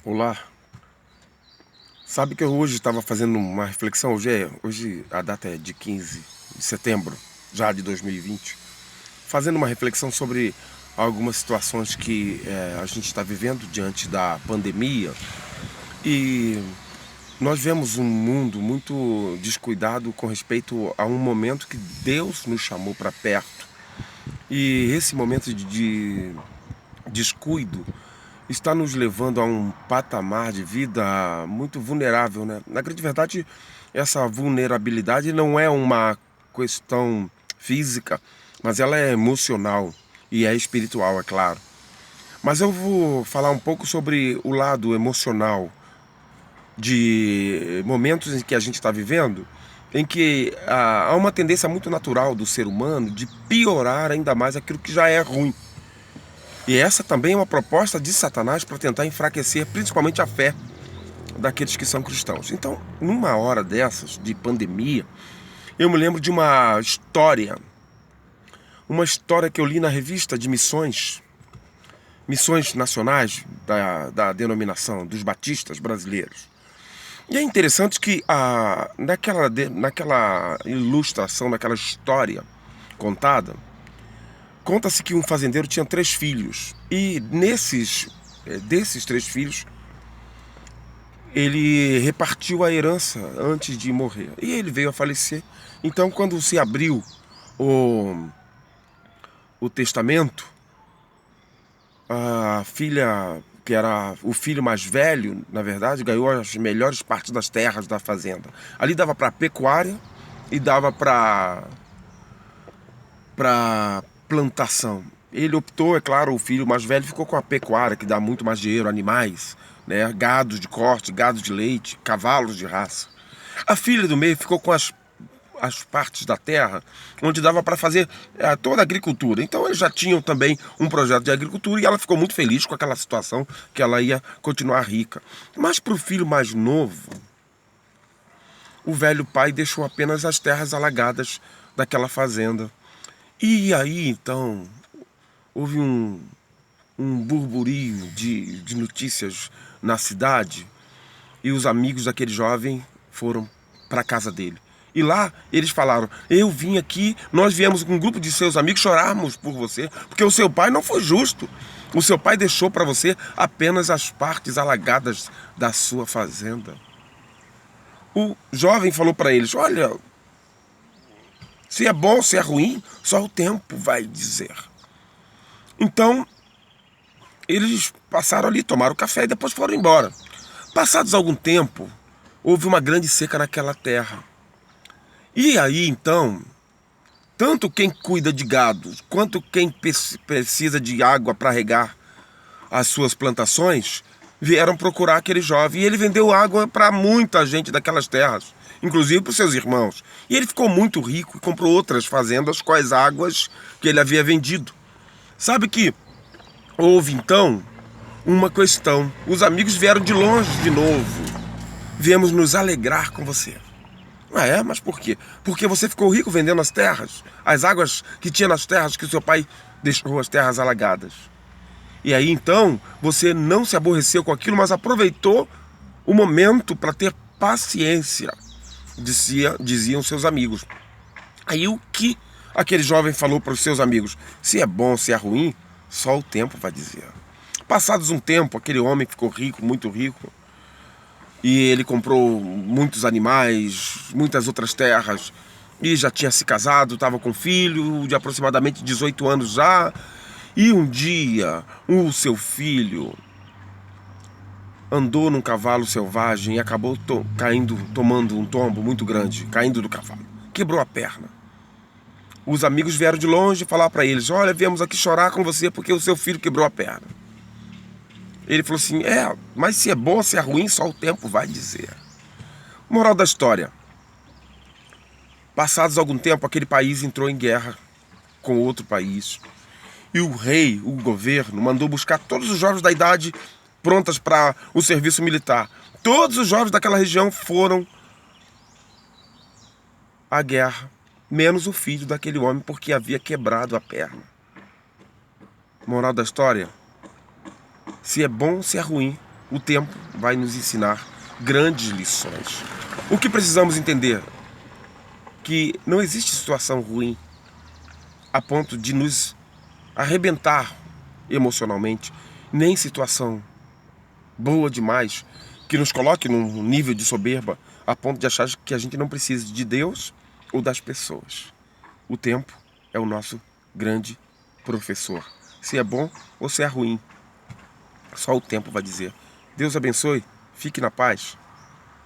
Olá, sabe que eu hoje estava fazendo uma reflexão, hoje a data é de 15 de setembro, já de 2020, fazendo uma reflexão sobre algumas situações que a gente está vivendo diante da pandemia e nós vemos um mundo muito descuidado com respeito a um momento que Deus nos chamou para perto e esse momento de descuido está nos levando a um patamar de vida muito vulnerável, né? Na grande verdade, essa vulnerabilidade não é uma questão física, mas ela é emocional e é espiritual, é claro. Mas eu vou falar um pouco sobre o lado emocional de momentos em que a gente está vivendo, em que há uma tendência muito natural do ser humano de piorar ainda mais aquilo que já é ruim. E essa também é uma proposta de Satanás para tentar enfraquecer principalmente a fé daqueles que são cristãos. Então, numa hora dessas, de pandemia, eu me lembro de uma história que eu li na revista de missões nacionais da denominação dos batistas brasileiros. E é interessante que naquela ilustração, naquela história contada, conta-se que um fazendeiro tinha 3 filhos e desses 3 filhos ele repartiu a herança antes de morrer e ele veio a falecer. Então, quando se abriu o testamento, a filha, que era o filho mais velho, na verdade, ganhou as melhores partes das terras da fazenda. Ali dava para pecuária e dava para plantação. Ele optou, é claro, o filho mais velho ficou com a pecuária, que dá muito mais dinheiro, animais, né? Gado de corte, gado de leite, cavalos de raça. A filha do meio ficou com as partes da terra onde dava para fazer toda a agricultura. Então eles já tinham também um projeto de agricultura e ela ficou muito feliz com aquela situação que ela ia continuar rica. Mas para o filho mais novo, o velho pai deixou apenas as terras alagadas daquela fazenda. E aí então houve um burburinho de notícias na cidade e os amigos daquele jovem foram para a casa dele. E lá eles falaram: eu vim aqui, nós viemos com um grupo de seus amigos chorarmos por você, porque o seu pai não foi justo. O seu pai deixou para você apenas as partes alagadas da sua fazenda. O jovem falou para eles: olha, se é bom, se é ruim, só o tempo vai dizer. Então, eles passaram ali, tomaram café e depois foram embora. Passados algum tempo, houve uma grande seca naquela terra. E aí, então, tanto quem cuida de gado, quanto quem precisa de água para regar as suas plantações, vieram procurar aquele jovem. E ele vendeu água para muita gente daquelas terras, inclusive para os seus irmãos. E ele ficou muito rico e comprou outras fazendas com as águas que ele havia vendido. Sabe que houve então uma questão. Os amigos vieram de longe de novo. Viemos nos alegrar com você. Ah, é? Mas por quê? Porque você ficou rico vendendo as terras, as águas que tinha nas terras, que o seu pai deixou as terras alagadas. E aí então você não se aborreceu com aquilo, mas aproveitou o momento para ter paciência, diziam seus amigos. Aí o que aquele jovem falou para os seus amigos? Se é bom, se é ruim, só o tempo vai dizer. Passados um tempo, aquele homem ficou rico, muito rico, e ele comprou muitos animais, muitas outras terras, e já tinha se casado, estava com um filho de aproximadamente 18 anos já, e um dia o seu filho andou num cavalo selvagem e acabou tomando um tombo muito grande, caindo do cavalo, quebrou a perna. Os amigos vieram de longe falar para eles: olha, viemos aqui chorar com você porque o seu filho quebrou a perna. Ele falou assim: mas se é bom, se é ruim, só o tempo vai dizer. Moral da história: passados algum tempo, aquele país entrou em guerra com outro país. E o rei, o governo, mandou buscar todos os jovens da idade prontas para o serviço militar. Todos os jovens daquela região foram à guerra, menos o filho daquele homem, porque havia quebrado a perna. Moral da história: se é bom, se é ruim, O tempo vai nos ensinar grandes lições. O que precisamos entender? Que não existe situação ruim a ponto de nos arrebentar emocionalmente, nem situação boa demais que nos coloque num nível de soberba a ponto de achar que a gente não precisa de Deus ou das pessoas. O tempo é o nosso grande professor. Se é bom ou se é ruim, só o tempo vai dizer. Deus abençoe, fique na paz.